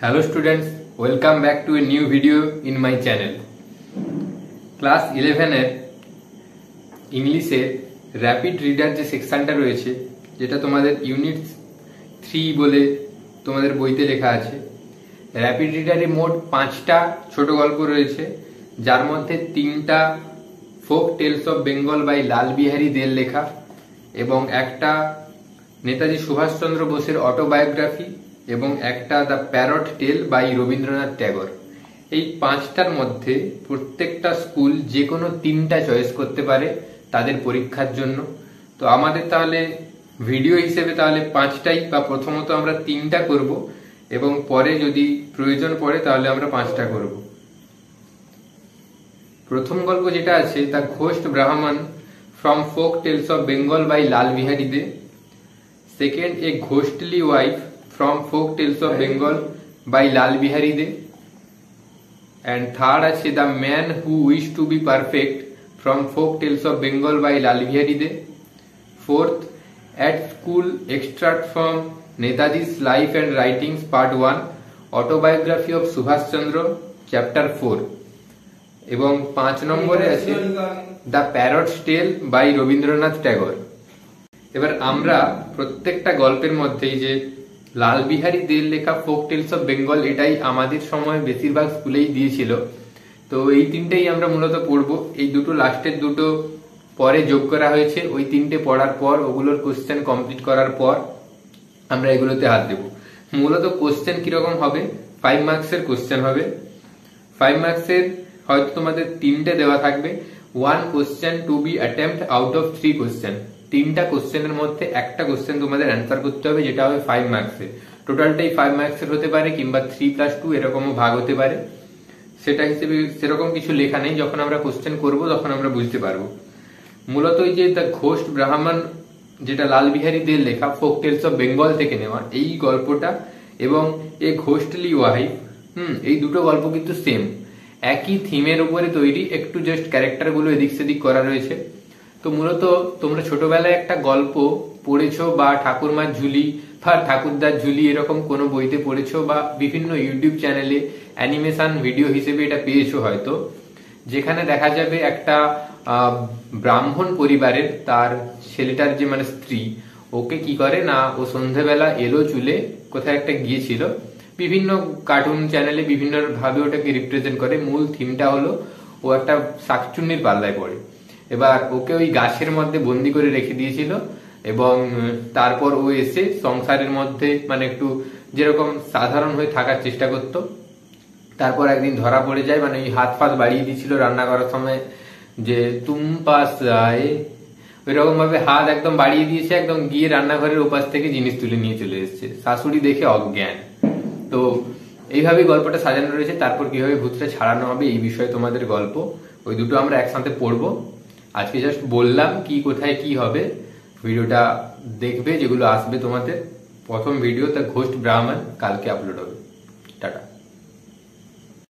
Hello students, welcome back to a new video in my channel. Class 11 এর ইংলিশে rapid reader যে সেকশনটা রয়েছে, যেটা তোমাদের ইউনিট 3 বলে তোমাদের বইতে লেখা আছে। র্যাপিড রিডারে মোট 5টা ছোট গল্প রয়েছে, যার মধ্যে 3টা folk tales of Bengal by Lal Behari দের লেখা এবং একটা নেতাজি সুভাষচন্দ্র বোসের অটোবায়োগ্রাফি এবং একটা the parrot tale by Rabindranath Tagore. এই 5টার মধ্যে প্রত্যেকটা স্কুল যে কোনো 3টা চয়েস করতে পারে তাদের পরীক্ষার জন্য। তো আমাদের তাহলে ভিডিও হিসেবে তাহলে 5টাই বা প্রথমত আমরা 3টা করব এবং পরে যদি প্রয়োজন পড়ে তাহলে আমরা 5টা করব। প্রথম গল্প যেটা আছে the ghost Brahmin from folk tales of Bengal by Lal Behari Dey. Second, a ghostly wife from folk tales of Bengal by Lal Bihari De, and third আছে the man who wished to be perfect from folk tales of Bengal by Lal Bihari De. Fourth, at school extract from Netaji's life and writings part 1 autobiography of Subhash Chandra chapter 4 এবং 5 নম্বরে আছে the parrot tale by Rabindranath Tagore. এবার আমরা প্রত্যেকটা গল্পের মধ্যেই যে লাল বিহারী দের লেখা ফোক টেলস অফ বেঙ্গল, এটাই আমাদের সময় বেশিরভাগ স্কুলেই দিয়েছিল। তো এই 3টেই আমরা মূলত পড়বো। এই দুটো লাস্টের দুটো পরে যোগ করা হয়েছে। ওই 3টে পড়ার পর ওগুলোর কোশ্চেন কমপ্লিট করার পর আমরা এগুলোতে হাত দেবো। মূলত কোশ্চেন কিরকম হবে, 5 মার্কসের কোশ্চেন হবে। 5 মার্কসের হয়তো তোমাদের 3টে দেওয়া থাকবে। 1 question to be attempt out of 3 question. 3টা কোশ্চেনের মধ্যে একটা কোশ্চেন তোমাদের অ্যান্সার করতে হবে, যেটা হবে 5 মার্কসের। টোটালটাই 5 মার্কসের হতে পারে কিংবা 3+2 এরকমও ভাগ হতে পারে। সেটা হিসেবে সেরকম কিছু লেখা নেই, যখন আমরা কোশ্চেন করব তখন আমরা বুঝতে পারবো। মূলত এই যে দ্য ঘোস্ট ব্রাহ্মণ, যেটা লাল বিহারী দের লেখা ফোক টেলস অফ বেঙ্গল থেকে নেওয়া এই গল্পটা, এবং এ ঘোস্টলি ওয়াইফ, এই দুটো গল্প কিন্তু সেম একই থিমের উপরে তৈরি, একটু জাস্ট ক্যারেক্টার গুলো এদিক সেদিক করা রয়েছে। তো মূলত তোমরা ছোটবেলায় একটা গল্প পড়েছো বা ঠাকুরমার ঝুলি বা ঠাকুরদার ঝুলি এরকম কোনো বইতে পড়েছো বা বিভিন্ন ইউটিউব চ্যানেলে অ্যানিমেশন ভিডিও হিসেবে এটা পেয়েছো হয়তো, যেখানে দেখা যাবে একটা ব্রাহ্মণ পরিবারের তার ছেলেটার যে মানে স্ত্রী, ওকে কি করে না, ও সন্ধ্যেবেলা এলো চুলে কোথায় একটা গিয়েছিল। বিভিন্ন কার্টুন চ্যানেলে বিভিন্ন ভাবে ওটাকে রিপ্রেজেন্ট করে। মূল থিমটা হলো ও একটা শাকচুন্নির পাল্লায় পড়ে। এবার ওকে ওই গাছের মধ্যে বন্দি করে রেখে দিয়েছিল এবং তারপর ও এসে সংসারের মধ্যে মানে একটু যেরকম সাধারণ হয়ে থাকার চেষ্টা করত। তারপর একদিন ধরা পড়ে যায়, মানে ওই হাত ফাত বাড়িয়ে দিয়েছিল রান্না করার সময়, যে তুম পাস আয়ে, ওইরকম ভাবে হাত একদম বাড়িয়ে দিয়েছে, একদম গিয়ে রান্নাঘরের ওপাশ থেকে জিনিস তুলে নিয়ে চলে এসেছে। শাশুড়ি দেখে অজ্ঞান। তো এইভাবে গল্পটা সাজানো রয়েছে। তারপর কিভাবে ভূতটা ছাড়ানো হবে এই বিষয়ে তোমাদের গল্প। ওই দুটো আমরা একসাথে পড়বো। আজকে জাস্ট বললাম কি কোথায় কি হবে, ভিডিওটা দেখবে যেগুলো আসবে তোমাদের। প্রথম ভিডিও দ্য ঘোস্ট ব্রাহ্মণ কালকে আপলোড হবে।